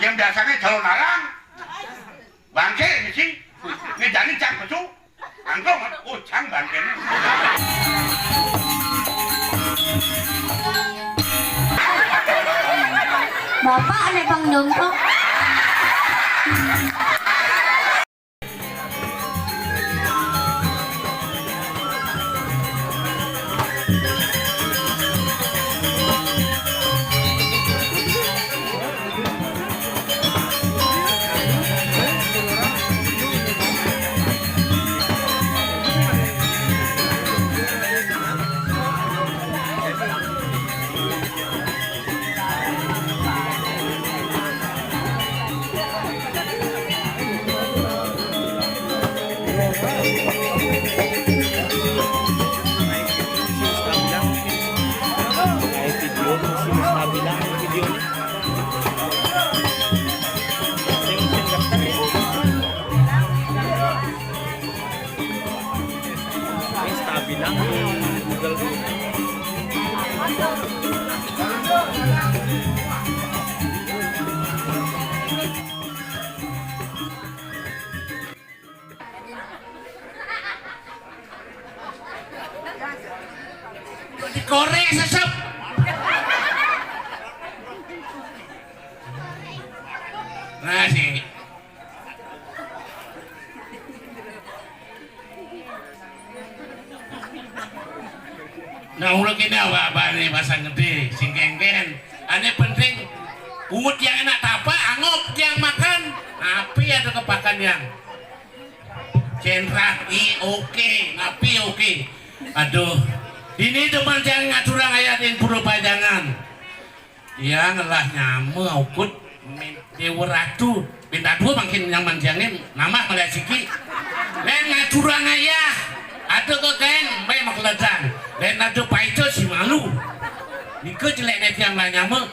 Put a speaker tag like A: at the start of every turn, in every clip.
A: yang biasanya calon arang bangke ini sih ini jadi cang kesu angkau oh cang bangke ini
B: Bapak ada bang dongkok.
A: dikorek sesep nah sih nah udah kini apa nih pasang gede sing genggen aneh penting umut yang enak tapa angop yang makan api ada kepakan yang cendrak oke ngapi oke aduh ini teman jangan ngacurang ayatin pura pajangan ya ngelah nyamu ukut dewa ratu minta dua makin nyaman jangin nama melihat siki lain ngacurang ayah ada ke kain baik mak ledang lain ada paito si malu nike jelek net yang lah nyamu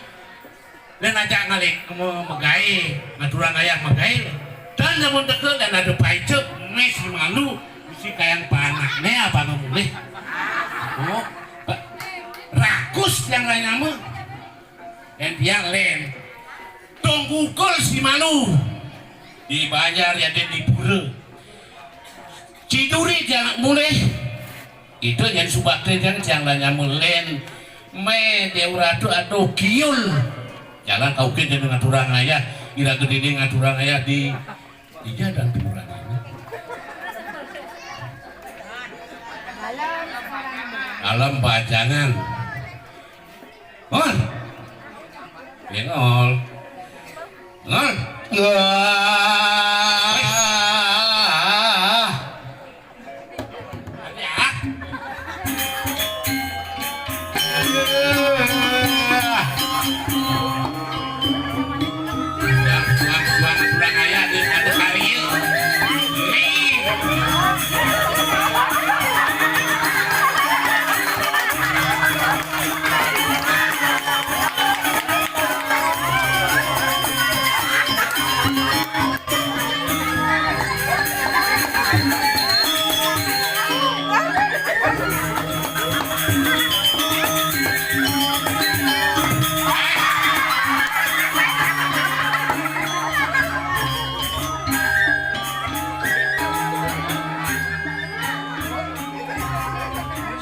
A: lain aja ngalik megai ngacurang ayah megai dan namun teke dan ada paito mes si malu si kayang panaknya apa memulih oh rakus yang lah nyamu dan dia lain tunggukul si malu dibayar ya dan dipura ciduri jangan mulai itu yang subakte jangan nyamun len me deuratu aduh kiul jalan kau ke dengan aturang ayah kira gede ngaturang ayah di jalan turang ini alam pajangan on ngol ngol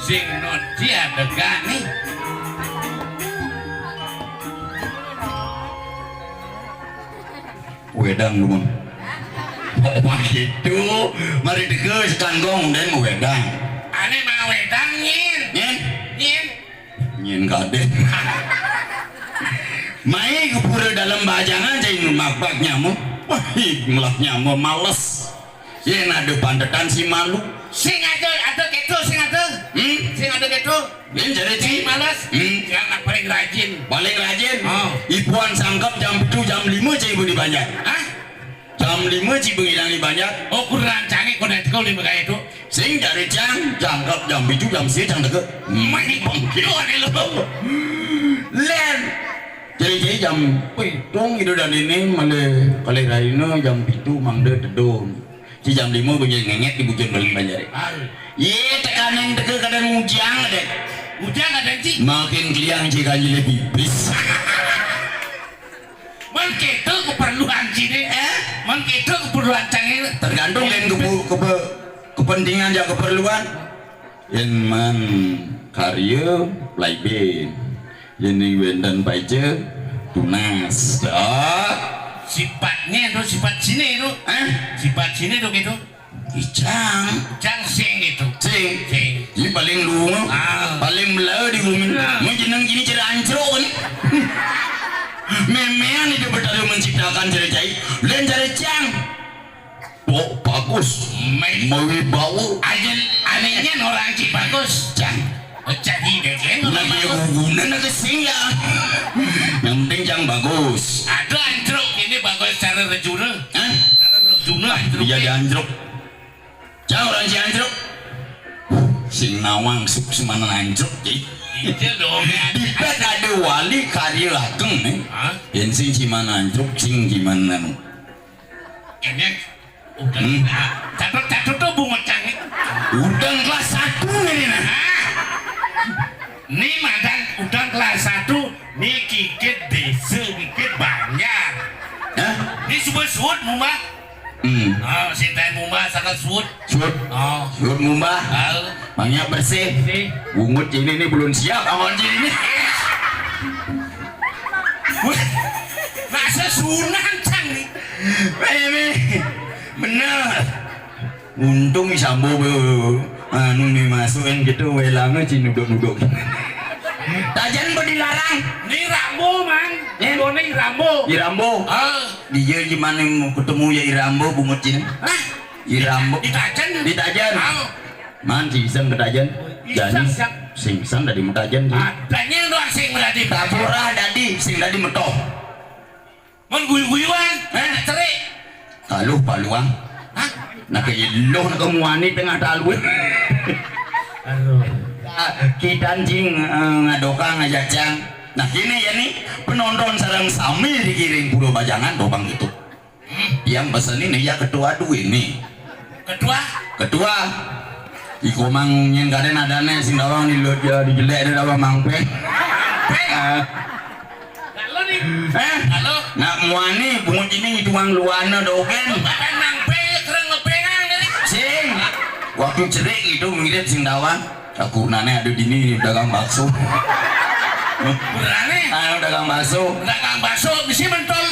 A: sing not dia degani wedang lumon oh gitu mari degeus kanggong dan wedang aneh mah wedang nyin nyin kade mai kepura dalam bajangan cai mabak nyamuk wah melah nyamuk males yen ada pandetan si malu sing ada gitu sing ada gitu ini jadi sih malas yang paling rajin oh. Ibuan sangkap jam 7 jam 5 cai ibu di banyak hah? Jam 5 cibu hilang di banyak oh kurang canggih kau nanti kau lima kayak itu sing dari jangkap jam 7 jam 10 jam deket main bangkit len jadi jam pitung itu dan ini malah kali ini jam 7 mangde tedung si jam 5 bunyi ngenget di bujan paling banyak iya tekanan deket kadang ujang deh ujang ada sih makin keliang sih kaji lebih bis Man kita keperluan sini, man kita keperluan canggih.
C: Tergantung lain kepentingan ya keperluan. Yang man karya laibin, yang wenden baca tunas.
A: Sifatnya itu sifat sini itu, sifat sini itu gitu. Ijang sing itu.
C: Sing. Ini paling lungo, paling belau di bumi. Mau jeneng gini cara ancrok kan? Memean itu betul menciptakan cara cai. Lain cara cang. Bagus. Mau bau.
A: Anehnya orang bagus.
C: Cang.
A: Jadi deh.
C: Namanya guna nak sing ya. Yang penting cang bagus.
A: Ada ancrok ini bagus cara rejuna. Cara rejuna ancrok.
C: Dia di ancrok. Cang orang si ancrok. Sing nawang suk semana ancrok cai.
A: Iya dong.
C: Dipet ada wali karya ageng nih. Yang sing cimana ancrok sing gimana nu.
A: Ini udah catur tuh bunga canggih.
C: Udang kelas 1 ini nah.
A: Nih madang udang kelas 1 nih kikit desa kikit banyak. Nih suut mumba. Sintain mumba sangat suut.
C: Suut mumba. Mangnya bersih. Bungut ini nih belum siap awan ini.
A: Masa sunan canggih.
C: Bener. Untung sambo anu nih masukin gitu welangnya cinuduk-nuduk. Tajan dilarang.
A: Ini Rambo man. Ini Rambo.
C: Irambo. Dia gimana mau ketemu ya Irambo bungut cina? Irambo. Ditajan. Man singsan ketajan. Jadi singsan dari metajan sih.
A: Adanya doang sing berarti.
C: Tapurah tadi sing tadi metoh.
A: Mon guyu-guyuan. Cerik.
C: Taluh paluang. Nak iloh nak muani tengah taluh. Kita anjing ngadoka ngajacang. Nah kini ya nih penonton sarang sami dikiring Pulau Bajangan dobang itu. Yang pesan ini ya ketua ini. Ketua. Iko mang yang kadang adanya sing dawang di lot ya dijelek ada dawang mangpe.
A: Halo nih. Halo.
C: Nak muani bungut ini tuang luana doken.
A: Badan mangpe kereng ngepengang dari.
C: Sing. Waktu cerik itu mirip sing dawang. Aku nane ada di sini dagang bakso.
A: Berani?
C: Dagang bakso.
A: Dagang bakso mesti mentol.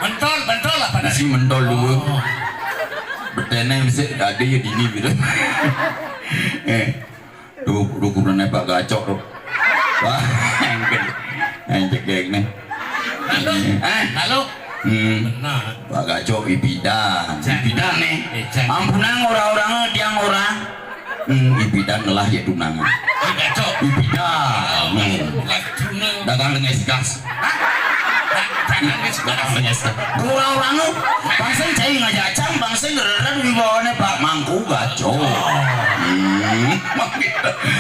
A: Mentol apa dah?
C: Mesti mentol dulu. Betene mesti ada ya di sini gitu. Tuh kurangnya Pak Gacok tuh. Wah, yang cekek nih.
A: Halo. Benar.
C: Pak Gacok ibidan nih. Ampunang orang-orang tiang orang. Ibidan lah ya tunangan. Ibidan. Dagang lenges gas. Dagang lenges gas. Orang-orang lu bangsa cai ngajacang bangsa ngereran wibawane Pak Mangku Gacok.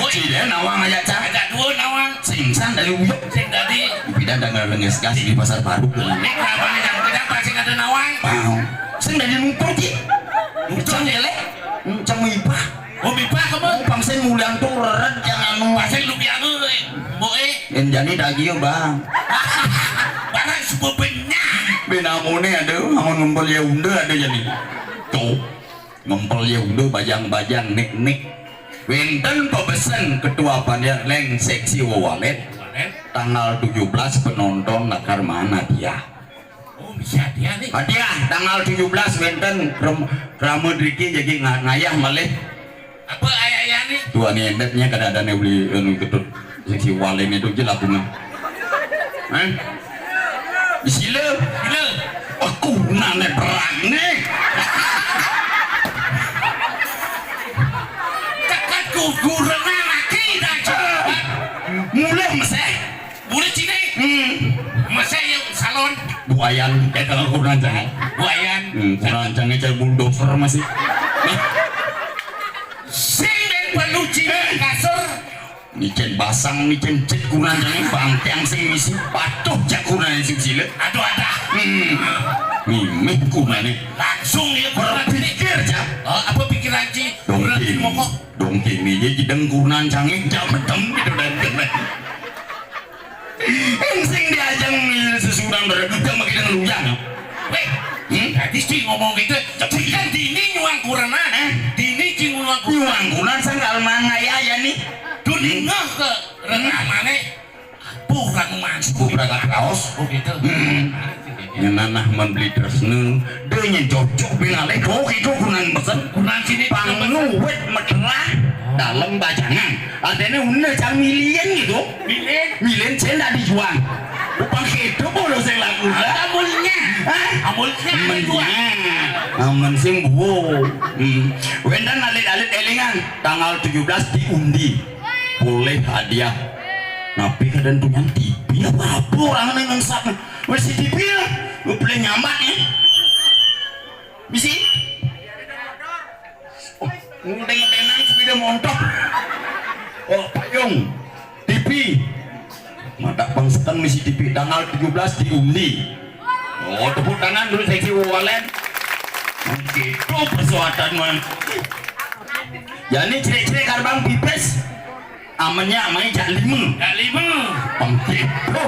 C: Cide nawang ngajacang.
A: Ada dua nawang.
C: Singsan dari uyuk.
A: Sing tadi.
C: Ibidan dagang lenges gas di pasar baru.
A: Ini kenapa sing ada nawang?
C: Sing dari numpur ki. Numpur elek. Numpur ipah.
A: Mipah kamu?
C: Bangsa mulang tuh reret jangan nu.
A: Bangsa lupian lu, boe.
C: Yang jadi daging bang.
A: Barang sebenarnya.
C: Benamune ada, amun ngumpul ya unda ada jadi. Tuh, ngumpul ya unda bajang-bajang nik-nik. Wenten pebesan ketua panitia leng seksi wawalet. Tanggal 17 penonton nakar mana dia?
A: Oh bisa dia nih.
C: Hadiah tanggal 17 wenten Rama Riki jadi ngayah malih.
A: Apa ayah nih?
C: Dua nih endetnya kadang-kadang yang beli ketut seksi walen itu je lah punya. Sila. Aku nane perang nih.
A: Kakak gurang lagi dah.
C: Mulai meseh.
A: Boleh cini? Masa yang salon?
C: Buayan. Kalau kurang jangan.
A: Buayan.
C: Kurang jangan cari bulldozer masih.
A: Sing dan penuci kasur.
C: Nicen basang, nicen cet kurang jangan bangkang sing misi patuh cak kurang sing sila.
A: Aduh ada.
C: Mimih kurang nih.
A: Langsung ya kurang
C: Pikir cak.
A: apa pikiran ci?
C: Dongkin. Dongkin nih jadi dengkunan canggih jam medem gitu dan kena. Sing diajang milih sesurang dari yang makin ngeluyang.
A: Weh, tadi sih ngomong gitu. Kan dini nyuang kurana, dini cing nyuang
C: Nyuang kulan sangkal manga ya nih.
A: Duni ngah ke rengamane. Kurang masuk.
C: Bukan kaos.
A: Oh gitu.
C: Nanah membeli tersnung dengan cocok binale kok itu kunang pesen
A: Kurang sini
C: pangnuwet meterah dalam bajangan artinya udah cang milian gitu milian cenda dijual upang itu boleh saya lakukan
A: amulnya. Amulnya dijual.
C: aman sing buo wendan alit-alit elingan tanggal 17 diundi boleh hadiah tapi kadang punya TV apa orang yang ngesak wes TV lah lu boleh nyaman ya bisi oh nguteng-ngutengan sepeda montok oh payung TV mata pangsetan misi TV tanggal 17 diundi oh tepuk tangan dulu seksi walen gitu persuatan man jadi ciri-ciri karbang pipes amannya amai jak lima pengkitu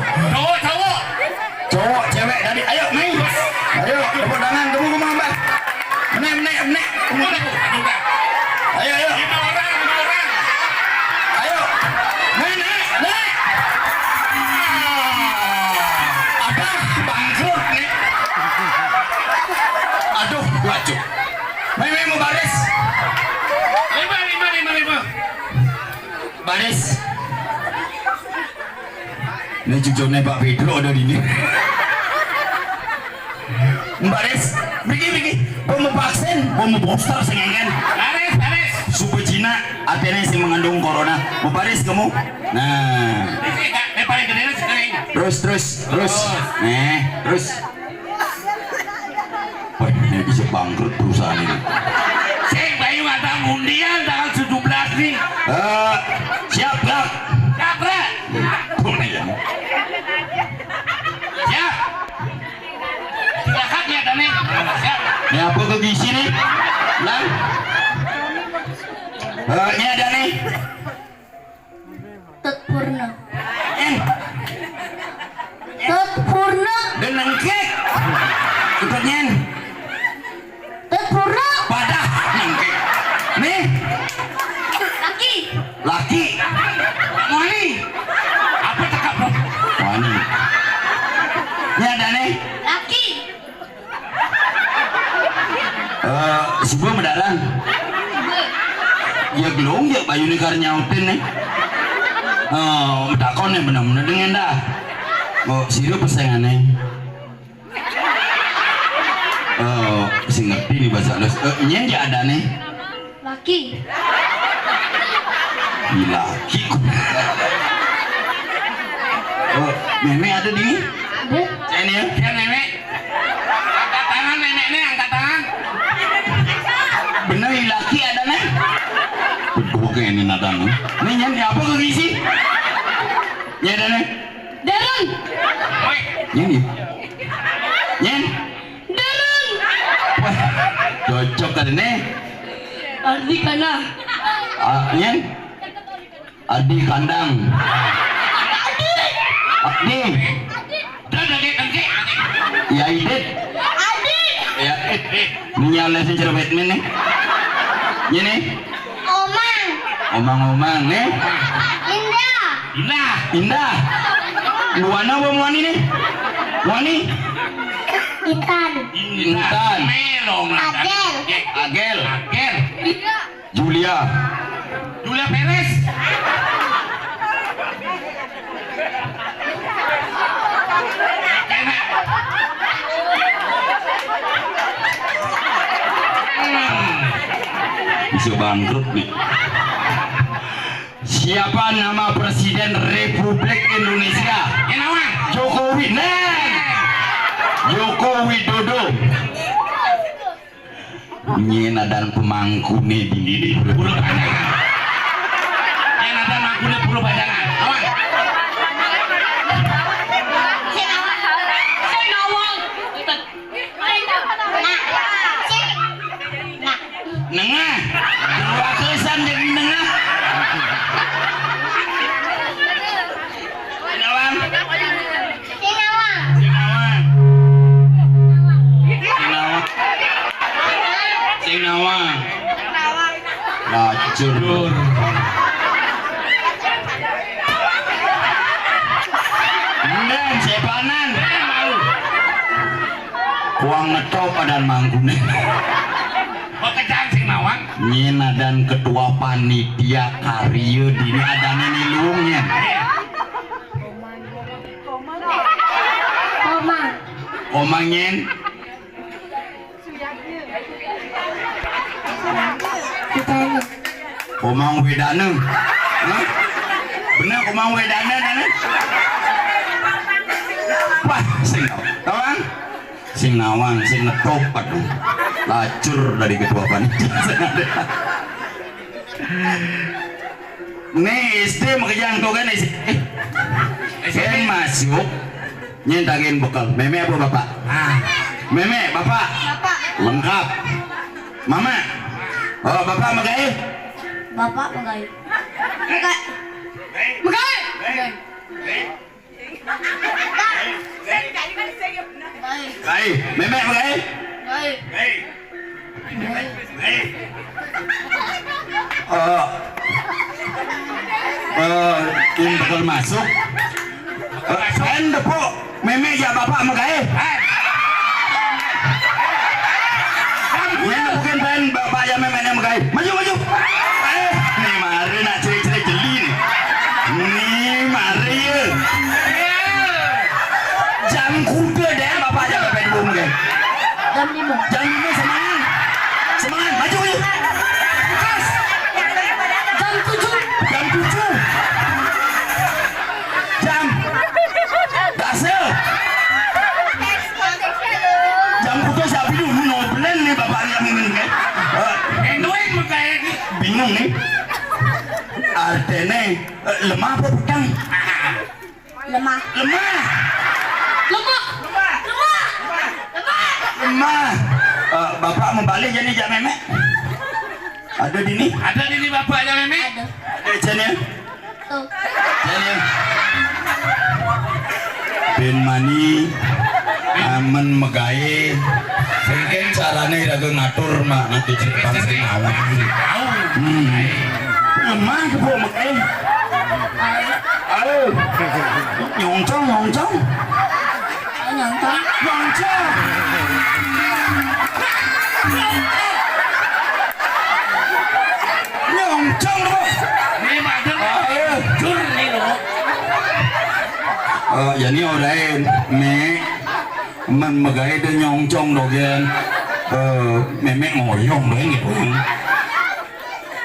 C: cowok cewek tadi ayo Mei ayo tepuk tangan tepuk kumah mbak menek ayo
A: 5 orang
C: ayo nek apa bangkrut nih aduh laju Mei mau baris
A: 5
C: baris ini cucunya Pak Pedro ada di sini baris pergi mau vaksin mau booster sengengan
A: Baris
C: super Cina akhirnya sih mengandung corona mau baris kamu nah
A: paling gede sih
C: terus terus wah ini bisa bangkrut perusahaan ini
A: Cek Bayu ada undian tanggal 17 nih.
C: Siap Bang
A: Capra.
C: boleh ya
A: Siap. Silakan ya Dani. Siap.
C: ini apa ke gizi nih Lang ini ada nih
B: Tut Purna.
C: eh
B: Tut Purna.
C: dengan kek ikutnya
B: Tut Purna.
C: pada nangke nih
B: Laki.
C: Wani
A: Apa cakap bro?
C: Wani ini ada nih
B: Laki.
C: sebuah medaran ya gelong ya bayu nih karena nyautin nih takon nih bener-bener dengan dah sirup pesengannya sih ngerti nih bahasa halus ini aja ada nih
B: Laki.
C: laki meme ada di ini
B: Ada.
C: ini ya
A: Ya nenek. Angkat tangan nenek nih, angkat tangan.
C: bener laki ada nih betul kayak ini nada nih ini nyanyi apa ke gizi ya ada nih
B: Darun.
A: Woi,
C: nyanyi nyanyi
B: Darun.
C: wah cocok kan ini
B: Ardi Kana.
C: nyanyi Adi kandang Adi
A: dengke.
C: ya idit
B: Adi.
C: ya ini nyala sih cerewet nih ini
B: Omang.
C: omang nih
B: Indah.
A: Indah.
C: indah luana apa wani nih wani
B: Intan.
C: Intan.
A: Melong.
B: Agel.
C: Agel
A: Agel.
C: Julia
A: Julia Perez. Enak.
C: bisa bangkrut nih siapa nama Presiden Republik Indonesia
A: Enawan.
C: Jokowi Joko Widodo nyena dan pemangku nih di
A: Buru badangan. Yang ada mangkunya buru badangan. Awan.
C: nengah dua kesan jadi nengah Enawan lacur. Dan sepanan. Kuang ngetop padan manggune.
A: Kok kejang sing nawang?
C: Nyina dan ketua panitia karya dini adane nilungnya.
B: Komang.
C: Komangen
B: Ditanya.
C: komang wedane. Hah? Bener komang wedane dane. Wah, sing nawang. Sing nawang, sing ngetop aduh. Lacur dari ketua panitia. Nih SD makejang tuh kan saya masuk nyentangin bekal. Meme apa bapak? Meme bapak.
B: Bapak.
C: Lengkap. Mama. Oh bapak magai.
B: Bapak Megai. Megai. Megai.
C: Kai. Meme magai.
B: Megai.
C: Ini bekal masuk. Anda po. Meme ya bapak magai. Meme bukan pen bapak ya meme yang magai. Maju maju. Nih mari nak cerai-cerai jeli nih. Nih mari ya. Jam kuda deh bapak aja pen belum magai.
B: Jam 5.
C: Jam 5 semangat. Semangat maju maju.
B: Jam 7.
C: Jam 7. Jam. Dasar. Jam kuda siapa dulu nobelen nih bapak yang ini kan.
A: Duit makai ini.
C: Bingung nih. Artinya lemah apa pedang?
B: Lemah.
C: Lemah.
B: Lemah. Lemah. Lemah.
C: Lemah. Bapak membalik jadi jam memek. Ada di ini?
A: Ada di sini bapaknya meme?
B: Ada.
C: Ada channel.
B: Tuh.
C: Channel. Ben mani aman megaye. Sehingga caranya iraga ngatur mah nanti cerita sing awak.
A: Tahu.
C: Lemah ke po megaye. Ayo. Nyongcong nyongcong.
B: Nyonton.
C: Nyongcong. Nyongcong lo.
A: Ini madem.
C: Ayo.
A: Jur nih lo.
C: Ya ni orang me man magai dia nyongcong dogen memek ngoyong doang gitu.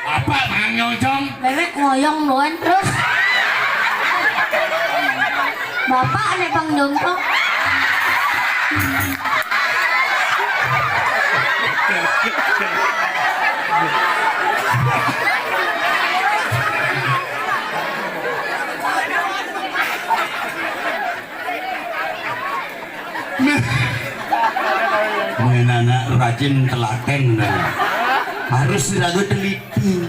A: Apa mang nyocong?
B: Memek ngoyong doan terus. Bapak ada pang jongkok.
C: Anak rajin telaten harus diragu teliti.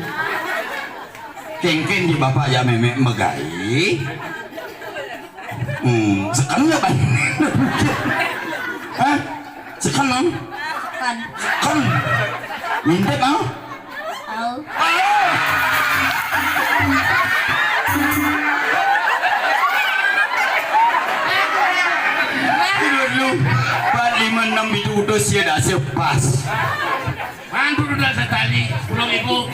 C: Kengken di bapak ya memek megai. Sekarang ya bang. Hah? Sekarang?
B: Kan.
C: Kan? Minta mau?
B: Tahu.
C: Dulu 456 itu udah dah sepas.
A: Mantu udah setali 10.000.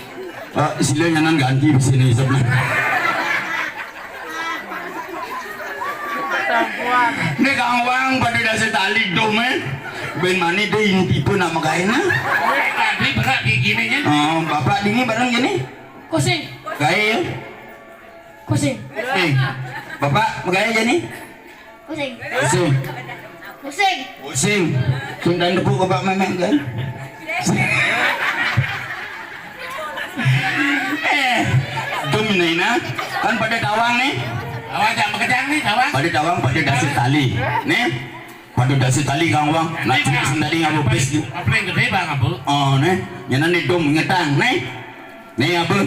C: Sila jangan ganti di sini sebelah. Ini kawang pada dasar tali dome. Ben mani deh inti pun nama kainnya.
A: Tadi berat kayak gini nya.
C: Bapak dini bareng gini.
B: Kucing.
C: Gaya ya?
B: Kucing.
C: Bapak gaya jadi?
B: Kucing.
C: Pusing.
B: Kucing.
C: Pusing. Sundan debu bapak memang kan? Dominaina kan pada tawang nih.
A: Awak jangan bekejang nih, awak.
C: Pada tawang pada dasar tali. Nih. Pada dasar tali kang bang. Nak cuma sendiri ngabu pes.
A: Apa yang gede bang abu?
C: Oh nih. Jangan nih dom ngetang nih. Nih apa?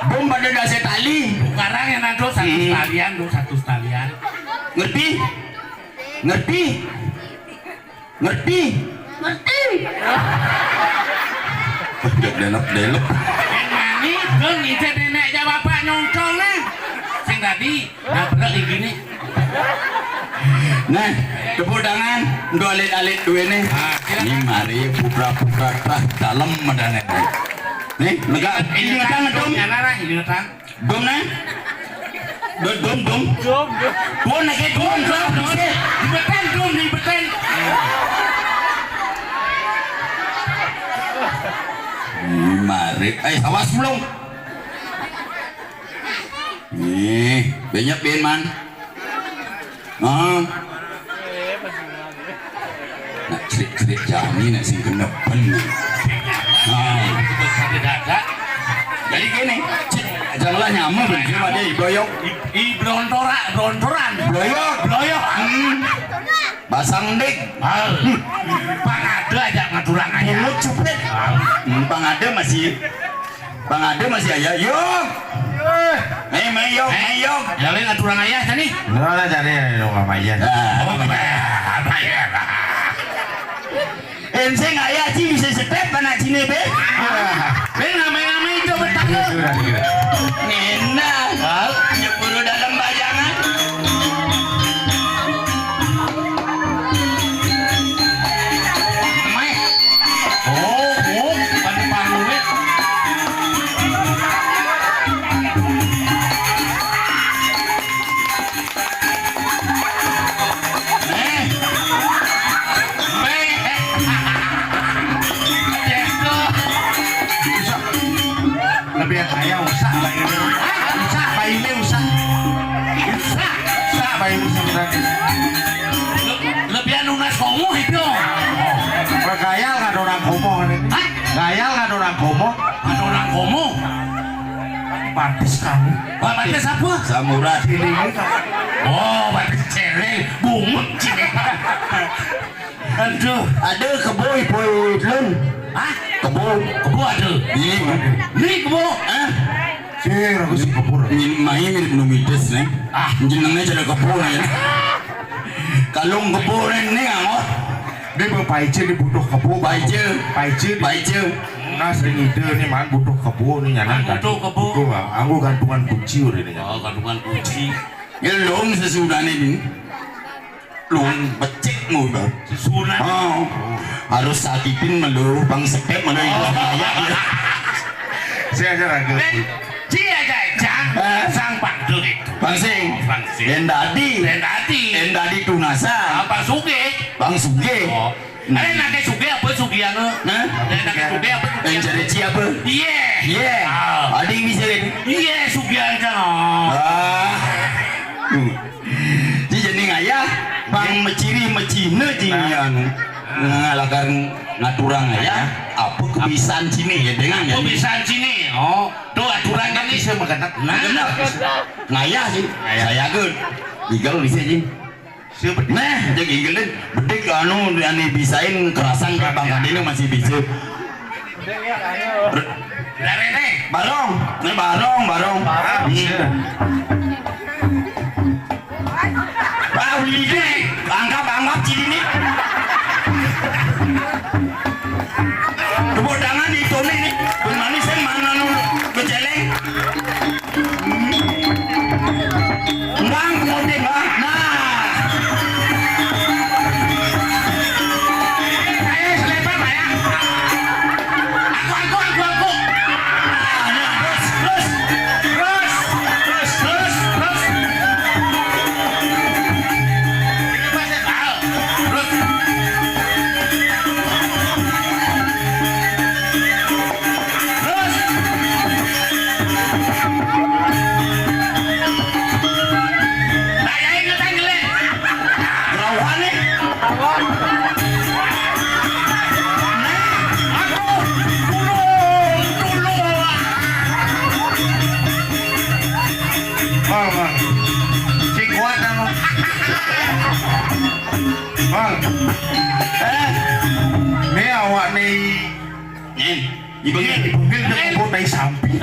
C: Dom pada dasar tali.
A: Sekarang yang ada satu talian, satu talian.
C: Ngerti? Ngerti? Ngerti?
B: Ngerti.
C: delep.
A: Yang mani kan itu nenek aja bapak nyongcong nih. Sing tadi nah bener gini.
C: Nah, tepuk tangan, ndo alit-alit duwe nih. Ini mari pura-pura tah dalam medane. Nih, lega ini ngetang ngedom.
A: Ya narah ini ngetang.
C: Dom nah. Dom. Dom nak ke dom.
A: Beten dom nih beten.
C: Ini mari, awas belum. Nih, banyak ben man. Nah, cerit jami nak sing kena pen. Jadi gini, janganlah nyamuk begitu pada bloyok.
A: Brontoran. Bloyok.
C: Basang dik.
A: Pangada aja ngaturang aja.
C: Mulut cepet. Pangada masih ayah. Yuk. Mayok.
A: Jadi ngaturang ayah tadi.
D: Nggak cari rumah mayan.
C: Enseng ayah sih bisa step anak sini be.
A: Namanya itu betapa.
C: Nena, nyeburu dalam bayangan.
A: Panu-panu
D: Lebih kaya usah bayi usah
A: lebih anu nas komo itu.
D: Gayal nggak orang komo ini. Gayal nggak orang komo.
A: Ada orang komo.
D: Batis kamu.
A: Batis apa?
C: Samurai.
A: Oh, batis celeng, bungut cile. Aduh,
C: Ada keboy lun.
A: hah?
C: Kebo
A: Ada.
C: ini
A: kebo.
D: Sih, aku sih kapur.
C: ini main mirip numides nih. Jenengnya jadi kebo ya. Kalung kebo ini ngamot.
D: Dia mau paice dibutuh kebo. Paice. Nah sering ide nih man butuh kebo nih nyanan.
A: Butuh kebo.
D: Aku gantungan kunci udah nih.
A: Oh, kandungan kunci.
C: Ya lom sesudah ini. Lom becek mau bang.
A: Susunan.
C: Oh, harus sakitin melu bang sekep mana itu ayah.
D: Saya aja ragu.
A: Cia jajang sang pangdul itu.
C: Bangsing.
A: Bangsing.
C: Endadi tunasa.
A: Apa suge?
C: Bang Suge.
A: Oh. Nake suge apa sugiana?
C: Nah,
A: Nake suge apa
C: yang
A: sugiana?
C: cari siapa?
A: Iya.
C: Ada yang bisa kan?
A: Iya sugiana.
C: Jadi jadi ayah bang meciri mecina jingan ngalakar ngaturang ayah apa kebiasaan sini ya dengan ya
A: Kebiasaan sini. Oh, tuh aturan ini.
D: Bisa makan.
C: benar ngayah sih saya kan gigal bisa sih nah jadi gigalin bedik anu ane bisain kerasan ke bang Kadene masih bisa
A: Dari nih.
C: barong nih barong Wah, ini anggap ciri nih. Tepuk tangan di tone nih. Bagaimana sih mana nu beceleng? Bang, kemudian bang. Nah.
A: Ayo selebar ya. Aku.
C: Nah, terus.
A: Ini masih tahu. Terus. Nah, ya ingat angle.
C: Rawan nih.
D: Bang. Si kuat kamu. Bang. Ini awak nih.
C: Nih, ibangnya
D: Mungkin dia buat dari samping.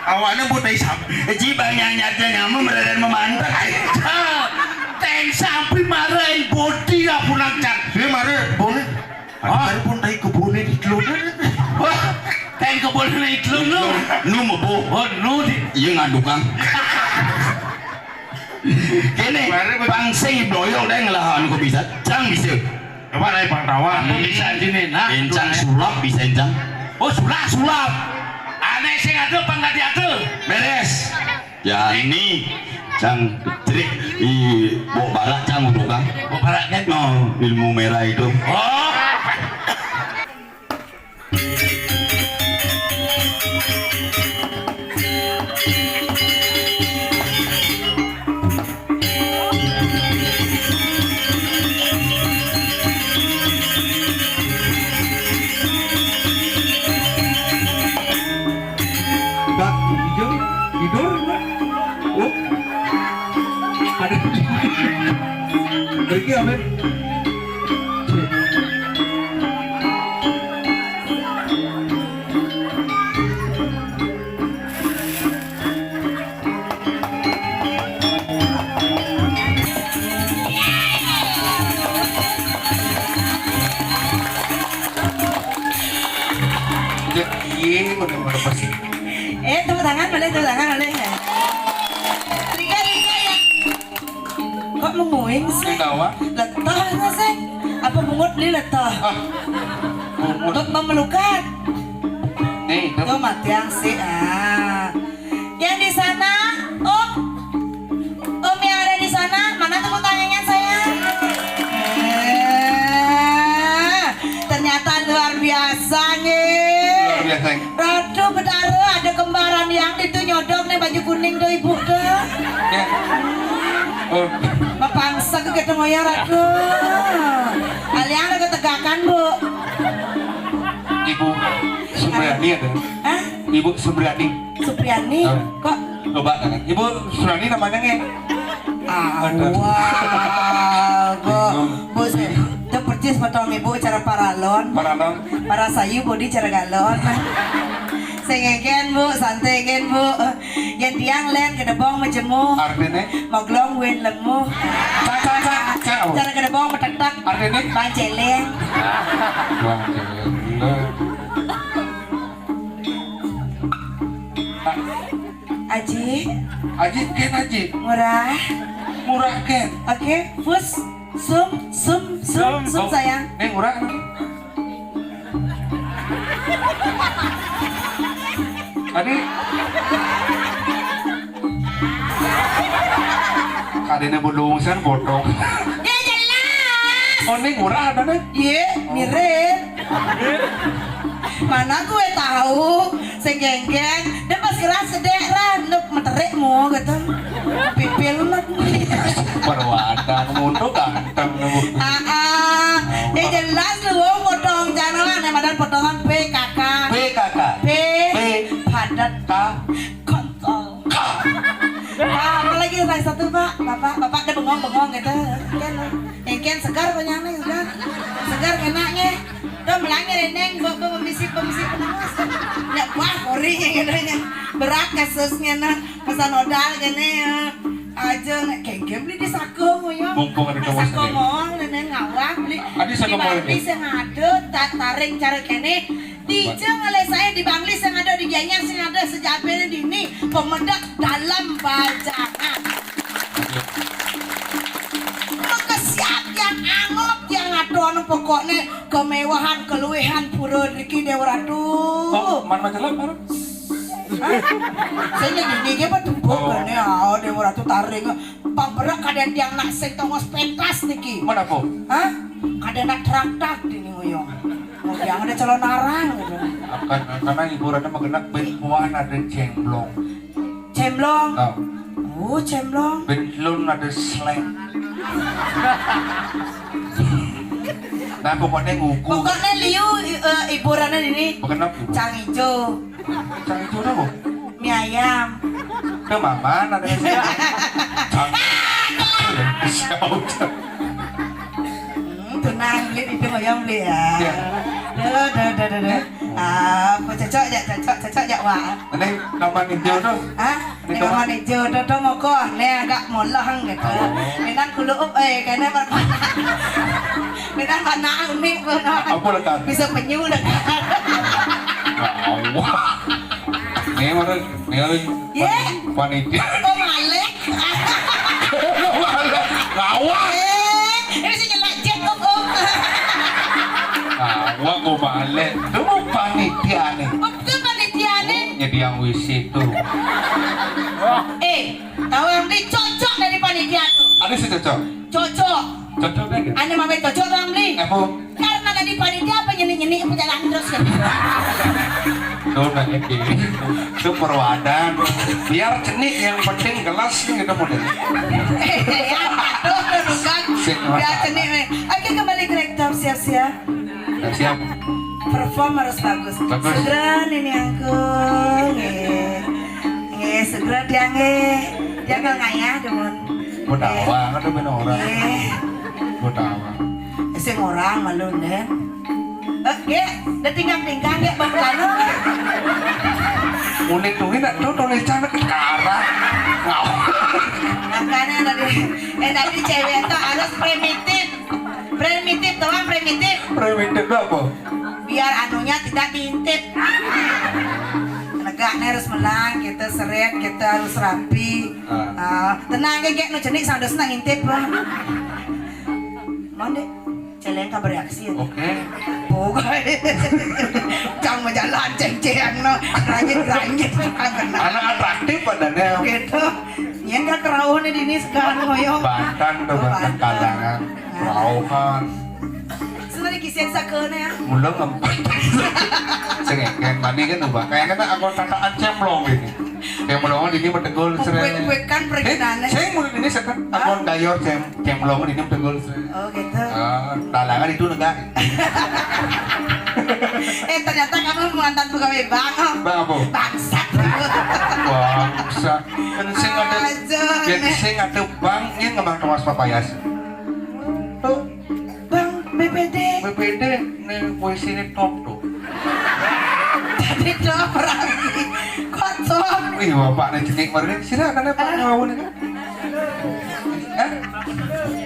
D: Awaknya buat dari samping.
C: Ji banyaknya nyamu meredan memantat.
A: Teng sampai marahin body aku nangcang.
D: Dia mari boleh. Ada pun dari kebunnya di telur.
A: kebun na itlog no.
C: Nu mebo.
A: Oh no di.
C: Iya ngadukang. Kene pangsing doyong deh ngelahan kok bisa. Cang bisa.
D: Coba naik pangtawan.
A: Bisa sini nah.
C: Encang sulap bisa encang.
A: Oh sulap. Aneh sing atuh pangkat atuh.
C: Beres. Ya ini cang kecrik i bok barak cang udah kang.
A: Bok barak kan.
C: No ilmu merah itu.
A: Oh.
E: Kak, hijau, tidur, oh, ada pergi apa?
D: Iya, bener-bener pasti.
F: Tepuk tangan boleh. Rika ya. Kok menguing sih?
D: Kenapa?
F: Letah nggak sih? Apa bungut beli letah? Untuk memelukan.
D: Nih,
F: Tuh mati yang sih. Yang di sana, Om yang ada di sana, mana tepuk tangannya saya? Ternyata luar biasa nih.
D: luar biasa.
F: Ratu Betara ada kembaran yang itu nyodok nih baju kuning tuh ibu tuh.
D: Ya. Oh,
F: Mapangsa ke ketemu ya Ratu. Aliang ada ketegakan bu.
D: Ibu Supriyani ada.
F: Hah?
D: Ibu Supriyani.
F: Supriyani? Kok?
D: Coba kan. Ibu Supriyani namanya nih.
F: Bu sih. Itu percis potong ibu cara paralon.
D: Paralon.
F: Para sayu body cara galon. Sengegen bu, santai gen bu. Yang tiang len ke debong menjemu.
D: Artinya?
F: Moglong win lemu.
D: Cak.
F: Cara ke debong metek-tek.
D: Artinya?
F: Bang celeng.
D: Wah, gila.
F: Aji,
D: Aji ken aji.
F: murah.
D: Murah ken.
F: Oke, fus. Sum sayang.
D: Murah. Tadi kadene budungsan bodong.
F: Ya jelas.
D: Oh, ini murah ada nih.
F: Iya, mirip. Mana gue tahu, senggeng-geng, dia pas keras sedek randuk meterik mu gitu. Pipil mat.
D: Perwatan mundur ganteng nih.
F: Ya jelas lu potong janawan yang badan potongan PKK.
D: PKK.
F: P padat
D: K.
F: kontol. Apalagi lagi satu pak, bapak dia bengong gitu. Kan segar konyangnya udah, segar enaknya. Udah melanggar neng, bawa pemisi pengawas. Ya wah korinya gitu nya, berat kasusnya nah, pesan modal gini aja kayak beli di Sako ya.
D: Mumpung ada kawasan
F: Sako
D: ini.
F: mall nenek ngawak beli.
D: Adi Sako mall ini?
F: Banglis yang ada, taring cara kene. Dijeng oleh saya di Banglis yang ada di Gianyar yang ada sejak dini pemedak dalam bajangan. Kesiap yang angop yang adon pokoknya kemewahan keluwehan pura Riki Dewaratu.
D: Oh, mana jalan mana?
F: Saya gini apa tumpuk kan ya Dewaratu taring pamberak kadang yang nak sing tongos pentas niki.
D: Mana po?
F: Hah? Kadang nak trak dini ngoyong. Mau yang ada calon arang gitu.
D: Karena hiburannya mengenak bentuan ada cemblong.
F: Cemblong.
D: Oh,
F: Cemblong.
D: bentlun ada slang. Nah, pokoknya nguku.
F: Pokoknya liu hiburannya ini
D: Mengenap.
F: cang ijo,
D: Cang itu apa?
F: mie ayam.
D: Ke mama ada cang.
F: Tenang, lihat itu ngoyong beli ya.
D: Iya.
F: Duh. Apa cocok ya wah.
D: Ini nama ninja tuh.
F: Hah? Ini kawan ijo, tuh mau kok, nih agak molang gitu. Minan kulup, kayaknya Minan mana unik,
D: Apa lekat?
F: bisa penyu dekat.
E: Wah. Nih
F: Ye.
E: panitia.
F: Oh malek.
E: Ngawak.
F: Ini sih nyelak jet om.
E: Ngawak kok balik. Itu panitia nih.
F: Betul panitia nih.
E: Nyediang WC tuh.
F: Tahu yang beli cocok dari panitia tuh.
E: Ada sih cocok.
F: Cocok.
E: Cocok deh.
F: Ane mame cocok orang beli.
E: Apa?
F: Karena dari panitia apa nyeni perjalanan terus kan.
E: Tuh nanya gini. Itu perwadan. Biar cenik yang penting gelas gitu modelnya.
F: Ya, aduh kan. Biar cenik. Oke kembali ke rektor siap-siap.
E: Siap.
F: Perform harus bagus.
E: Bagus.
F: Segera ini aku. Segera dia dia nggak ngayah demun.
E: Budawang ada bener orang. Budawang.
F: Sing orang malu nen. Oke, udah tinggal ya bangkano.
E: Unik tuh ini tuh tulisannya ke arah.
F: Makanya dari cewek itu harus primitif. Primitif doang primitif.
E: Primitif apa?
F: Biar anunya tidak diintip. Negaknya harus menang, kita seret, kita harus rapi. Tenang ya, nu jenik sampai senang intip loh. Mau deh, celeng tak bereaksi.
E: Oke.
F: Pokoknya jangan berjalan ceng-ceng no, rangit-rangit
E: Anak atraktif badannya.
F: gitu. Yang gak kerauhan di sini sekarang ngoyong.
E: Bantan tuh bantan kalangan. Rauhan.
F: Sebenarnya kisah sakena ya.
E: Mulang ngempet. Sengeken mani kan ubah. Kayaknya kan aku tataan cemplong ini. Cemplongan ini mentegul sering.
F: Bukan perkenannya.
E: Saya mulai ini sekan. Aku dayor cemplongan ini mentegul sering.
F: Oh gitu.
E: Talangan itu negak.
F: Ternyata kamu mantan pegawai bank.
E: Bang apa?
F: Bangsat.
E: Bangsa. Kan sing ada. Jadi sing ada bang ini ngemang kemas papayas. Tuh.
F: Bang BPD.
E: BPD nih puisi ini top tuh.
F: Jadi tuh orang kotor.
E: Wih bapak nih jenik mari sila kan Pak ngawun kan.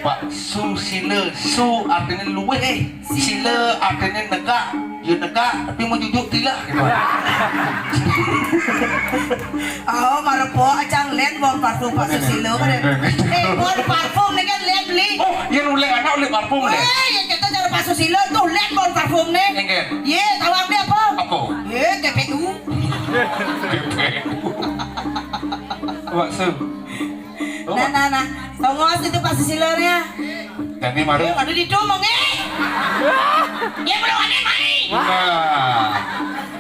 E: Pak Susila, su artinya luweh, sila artinya negak, ya negak tapi mau jujur tidak gitu.
F: Oh, marepo acang lihat bon parfum Pak Susilo kan. Bon parfum nih kan lihat beli.
E: Oh, yang ulek anak ulek parfum deh.
F: Yang kita cara Pak Susilo tuh lihat bon parfum nih.
E: Engger.
F: Ye, tahu ambil apa?
E: Apa?
F: Ye, TPU.
E: Pak Su.
F: Nah. Tongos itu Pak Susilo nya.
E: Jadi mari.
F: Ada di domong Ya belum ada mai.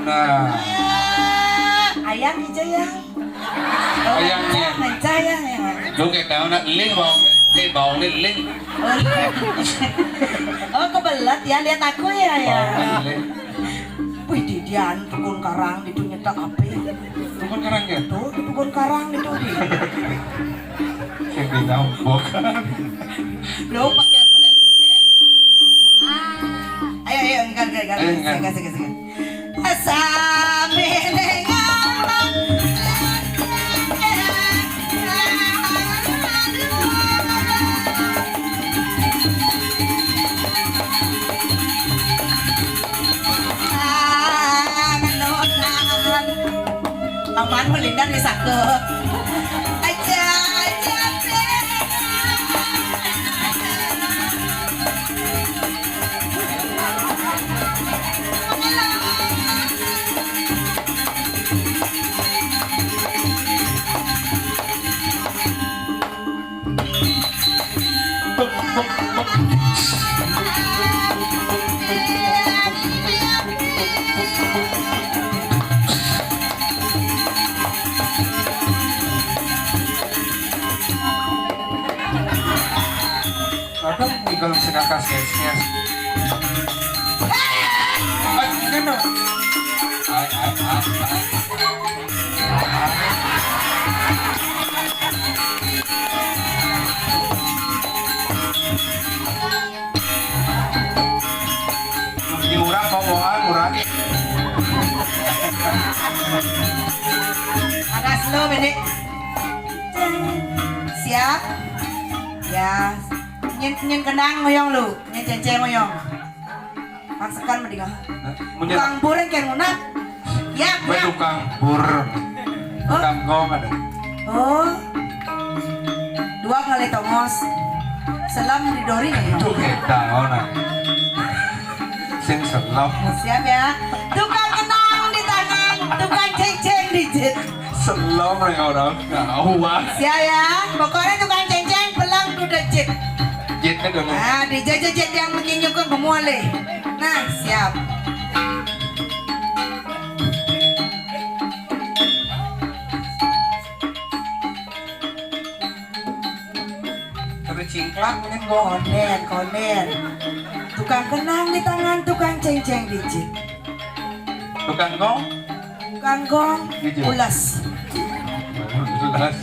E: Nah.
F: Ayam hijau yang.
E: Ayamnya.
F: Mencaya ya.
E: Lu kayak tahu nak link bau nih link.
F: Oh kebelat ya lihat aku ya.
E: Link.
F: Wih didian tukun karang itu nyetak api.
E: Tukun karangnya.
F: Tuh tukun karang itu di.
E: Yang dinambok.
F: Lo pakai boleh. Ayo enggak. Asame dengan aman melindar di sake aja
E: Kadang tinggal sedangkan sesnya. Kenapa? Ini murah ngomongan murah.
F: agak slow bedek siap ya nyen kendang ngoyong lu nyen cece ngoyong paksakan mendingan
E: Munjat
F: Kang Pureng kan ngunat Ya, ya.
E: tukang bur, tukang gong ada.
F: Oh. 2 kali tongos. Selam di dori ya.
E: Itu kita ona. Sing selam,
F: Siap ya. Tukang kenang di tangan, tukang ceng-ceng di jet.
E: selam nih orang kawat.
F: Siap ya. Pokoknya tukang ceng-ceng pelang udah jet.
E: Jetnya dong.
F: Nah, di jet yang menginjukkan kemuale. Nah, siap.
E: Terus cingklak mungkin gong.
F: Konden. Tukang kenang di tangan, tukang ceng-ceng di jet.
E: Tukang gong,
F: Tukang gong,
E: Di jet.
F: ulas.
E: jelas.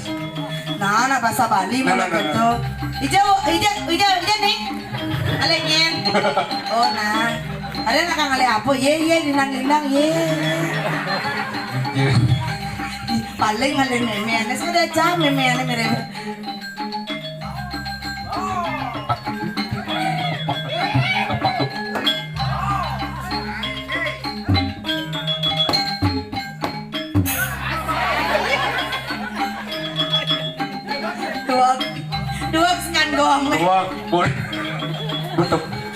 F: Nah, bahasa Bali
E: Nah,
F: mulai
E: nah, nah,
F: gitu. Ija nih. Alengin. Oh, nah. Ada nak ngale apa? Ye, linang ye. Paling ngale meme, sudah jam meme mere. Dua sengan gong.
E: Dua bur,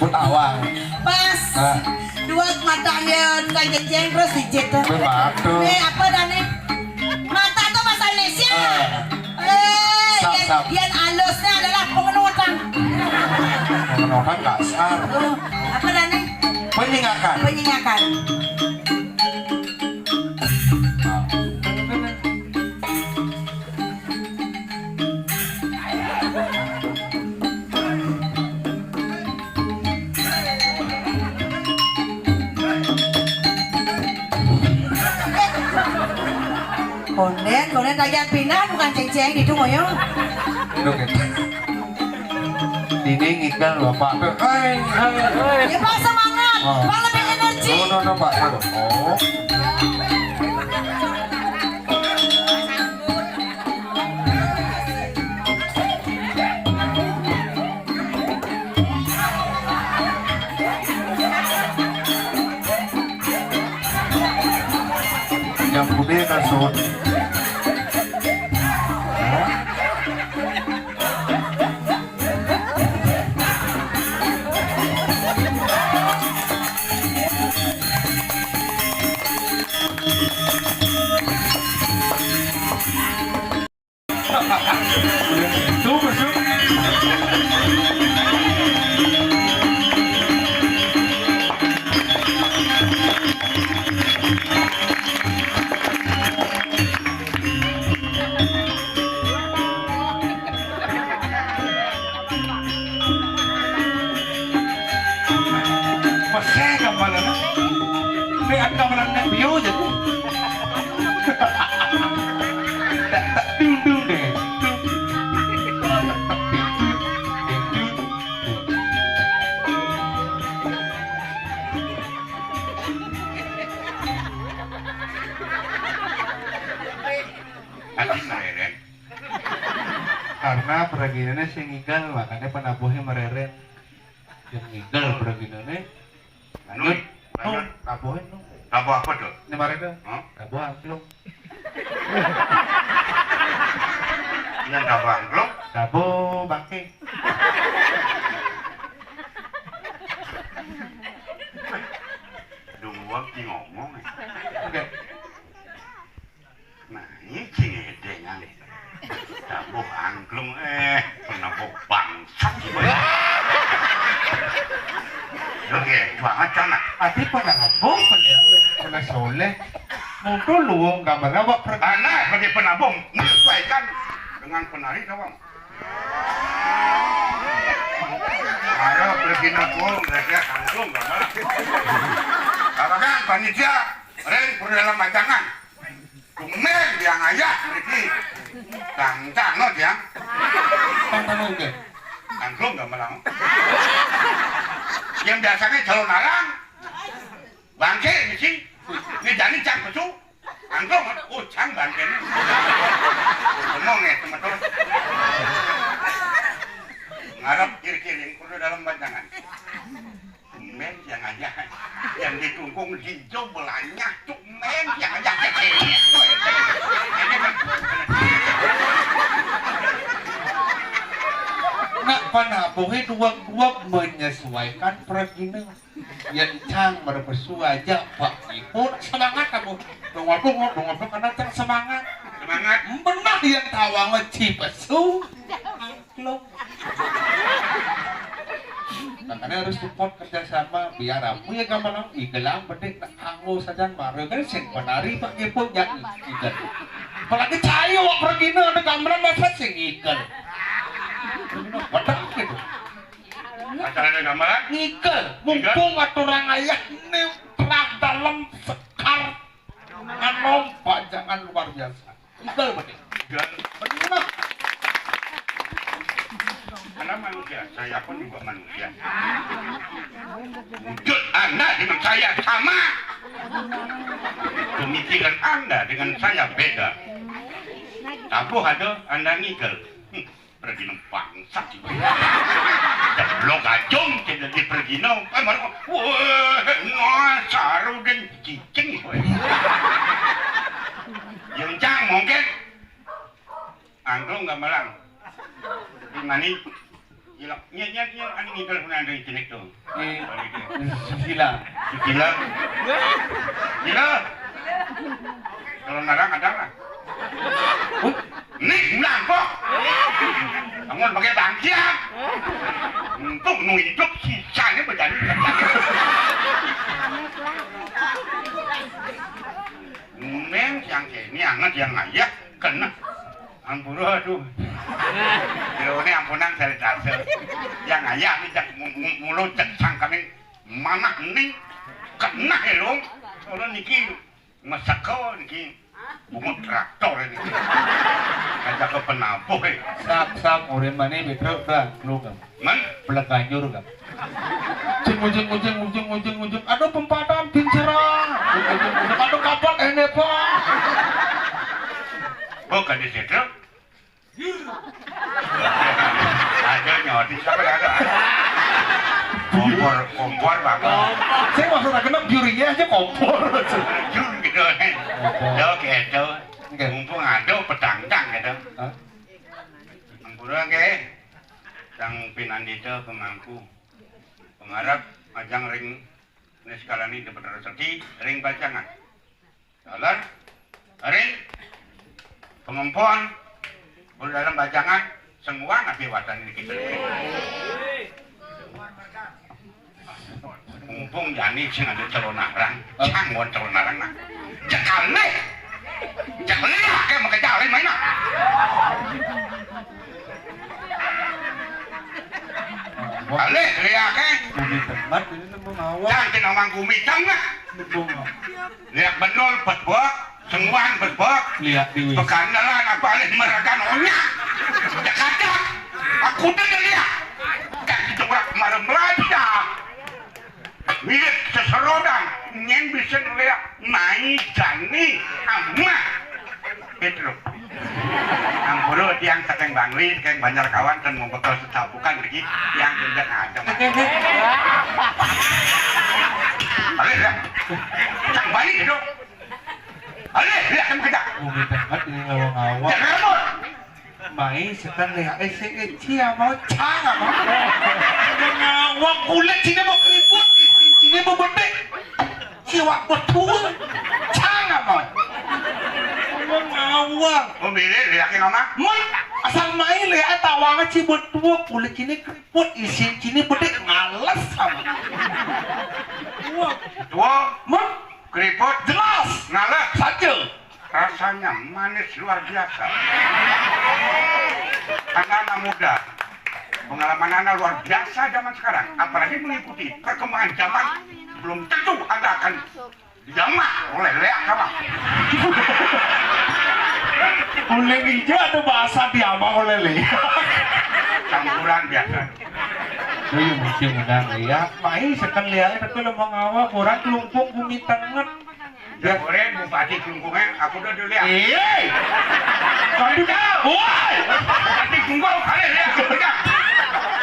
E: but awang.
F: Pas.
E: Nah.
F: Dua matanya tukang ceng terus dijet tuh.
E: Bebatu.
F: Apa dane? Mata tuh bahasa Indonesia.
E: Sap.
F: Yang halusnya adalah pengenutan.
E: Pengenalan kasar.
F: Apa dane?
E: Penyingakan.
F: Penyengakan. Konden tagihan pindah bukan ceng-ceng itu ngoyo.
E: Itu kita. Ini ngikal bapak tuh. Hai.
F: Ya Pak semangat,
E: Oh.
F: Pak lebih energi.
E: No, Pak. Oh. Yang putih kasut. Tuh, masuk. Masih kemana? Ini ada kemana bio jadi. Tak dung deh. Karena peraginannya si ngigal makanya penabuhnya mereret. Yang ngigal peraginannya lanjut. Nabuhin dong.
C: Tabu apa tuh?
E: Ini mereka.
C: Hah?
E: Nabuh angklung.
C: Yang tabu angklung?
E: Nabuh bangke.
C: Dua ki ngomong.
E: Oke.
C: Nah, ini cingede nyali. Tabu angklung penabuh bangsat gimana? Oke, banget sana.
E: Ati pa nabuh pa niya. Kala soleh. Mungkin luwong gambar wak pergi.
C: Anak sebagai penabung menyesuaikan dengan penari kawan. Ada pergi nabung, mereka angklung gambar. Karena kan panitia, reng perlu dalam bacangan. Kumen yang ayah pergi. Tangtang no dia.
E: Tantang ke.
C: Angklung gambar. Yang biasanya calon arang, bangke di sini. Ini jadi cang betul, angklung, cang bangke ini. Ngomong ya teman-teman. Ngarap kiri-kiri, kudu dalam bancangan. Men yang aja, yang ditunggung hijau belanya, cuk men.
E: Nak panabuhi dua-dua menyesuaikan pergina. Yang cang berpesu aja Pak Ibu semangat kamu. Dongol karena cang semangat.
A: Semangat.
E: Benar yang tawa ngeci pesu. Lo. Makanya harus support kerjasama biar aku ya gampang igelang bedek nak anggo saja marah kan sing penari Pak Ibu yang igel. Apalagi cayo pergina ada gambaran masa sing igel. Betul gitu.
A: Acaranya gambaran?
E: Igel, mumpung aturang ayah ini terang dalam sekar nganompak jangan luar biasa. Igel betul. Benar.
A: Karena manusia, saya pun juga manusia. Wujud Anda dengan saya sama. Pemikiran Anda dengan saya beda. Tabuh ada Anda ngigel. Pergi bangsa juga. Belum kacung tidak dipergi no. Wah, saru dan cicing. Yang cang mungkin. Angklung nggak malang. Di mana? Nya ani ngigel pun ada cilik tu.
E: Gila.
A: Gila. Gila. Kalau narang ada lah. Nih ulang kok. Bangun pakai bangkian. Untuk nu hidup sisanya berjadi. Neng yang ini anget yang ayak kena. Ampun aduh. Kalau ini ampunan saya dasar. Yang ayak ni jak mulut jak sangkane mana ning kena elong. Kalau niki masakau niki bungut traktor ini. Ajak ke penabuh.
E: Sak orang mana betul dah lu kan.
A: Man,
E: Pelakanyur kan. Ujung. Aduh pempadan pincerang. Aduh kapan ini pak.
A: bukan di situ. Ada nyoti siapa ada? Kompor banget.
E: Saya maksudnya kenapa jurinya aja kompor.
A: Jur gitu kan. Jauh gitu. Mumpung ada petangkang gitu. Ampura ke. Yang pinandita pemangku. Pengarap ajang ring neskalani di benar rezeki ring bacangan. Salar ring pengempon dalam bacangan semua nabi watan ini kita. Mumpung jani sing ada calon narang, cangon calon narang nak. Cakal nih lah kayak mau kejalin mana? Alih lihat ke?
E: Bumi tempat ini nemu ngawak.
A: Jangan kena orang bumi tengah. Lihat benul berbok, semua berbok.
E: Lihat di wis.
A: Pekandalan apa alih mereka nonya. Jakarta, aku dah lihat. Kan itu berak kemarin belajar. Lihat seserodan, yang bisa lihat naik jani, amat. Itu. Ampuru tiang sakeng bangli, sakeng banyak kawan dan membetul secapukan lagi yang tidak ada. Alih ya, sang balik itu. Alih ya, kamu kerja.
E: Bumi tempat ini ngawak.
A: Jangan rambut.
E: Mai setan lihat cia mau cang mau. Ngawak kulit sini mau keriput, sini mau bedek. Siwak betul, cang mau. Ngawak.
A: Oh milih lihat yang mana?
E: Mai asal main lihat tawangnya cibut tua kulit sini keriput, isi sini bedek ngalas sama.
A: Tua,
E: Mai
A: keriput,
E: jelas
A: ngalah.
E: saja.
A: Rasanya manis luar biasa. Anak-anak muda, pengalaman anak luar biasa zaman sekarang. Apalagi mengikuti perkembangan zaman, belum tentu Anda akan dijamak oleh leak sama.
E: Oleh hijau ada bahasa diamang oleh leak.
A: Campuran biasa.
E: Iya mungkin udah lihat, main sekan lihat tapi lemah ngawak orang kelumpung bumi tengah.
A: Ya boleh bupati kelungkungan, aku udah dulu lihat.
E: Iya, tadi kau, woi,
A: Bupati kelungkung, kalian lihat, pegang.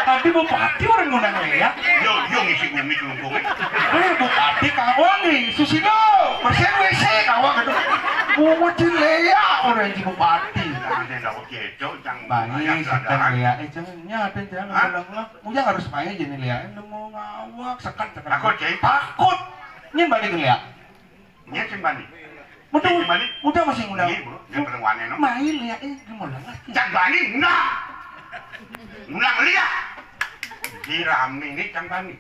E: tadi bupati orang ngundang lihat.
A: Yo ngisi bumi kelungkungan.
E: Bupati kawang nih, Susilo, persen WC kawang Main sekan Lia, jangan nyata jangan bilang lah. Mujang harus main jadi Lia, nemu ngawak sekan.
C: Takut jadi
E: Takut. Ini balik ke Lia.
C: nya cimbani
E: Mudah masih ngundang.
C: iya bro yang perempuannya no
E: Main Lia, gimana lah?
C: cimbani undang lihat dirame ini cimbani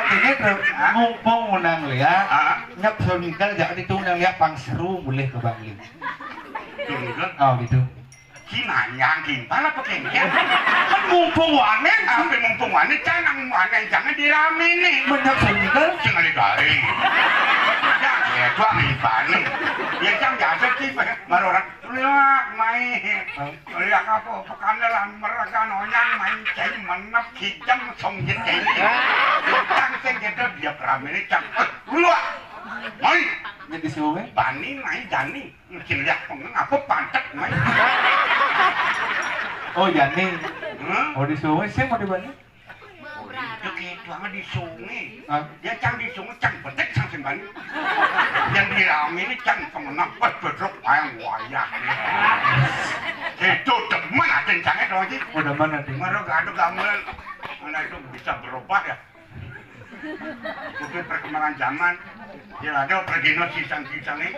E: Ini mumpung ngundang Lia,
C: ah
E: nyap sonikal jangan itu ngundang Lia pangseru boleh ke Bang Lim.
C: tunggu
E: Oh gitu.
C: kinanyang gimpal apa kengkeng kan mumpung wane apa mumpung wane jangan dirame nih
E: Menyap sonikal
C: jangan digaring jangan ya tua ngipane ya jangan jasa sih baru orang lihat main lihat apa pekandalan mereka nonyang main ceng menap kijang song jeng jangan gitu dia rame ini cepet luak main
E: jadi siapa?
C: bani main jani mungkin lihat pengen apa pantat main
E: Oh Jani.
C: hmm?
E: Oh di sungai saya mau di mana?
C: Itu gitu aja di sungai
E: Ah,
C: dia cang di sungai cang betek sang sembani yang dirame ini cang kemenang bedrok ayam wayak itu teman ada cangnya dong sih
E: udah mana nih?
C: Maro gado gamelan mana itu bisa berubah ya mungkin perkembangan zaman ya ada pergi no sisang-sisang nih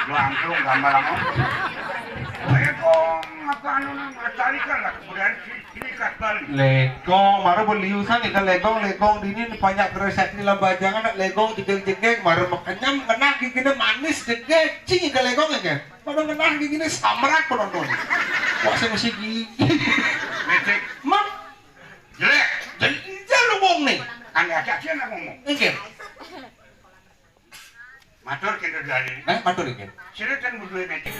C: lo angklung gambar lang kong apa anu cari kan lah kemudian ini kat balik
E: Legong, maro beliusan ikan legong di ini banyak resep di lambajangan nak legong jegek maro makanyam kena gini manis jegek cing ikan legong ya maro kena gini samrak penonton puasa masih gigi
C: lecek
E: mak
C: jelek
E: jadi jangan ngomong nih
C: anda aja nak ngomong
E: ingin
C: matur kita dari
E: matur ingin
C: siretan berdua lecek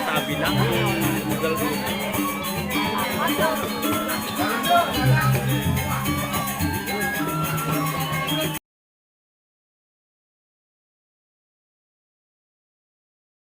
G: Stabil lang. Google.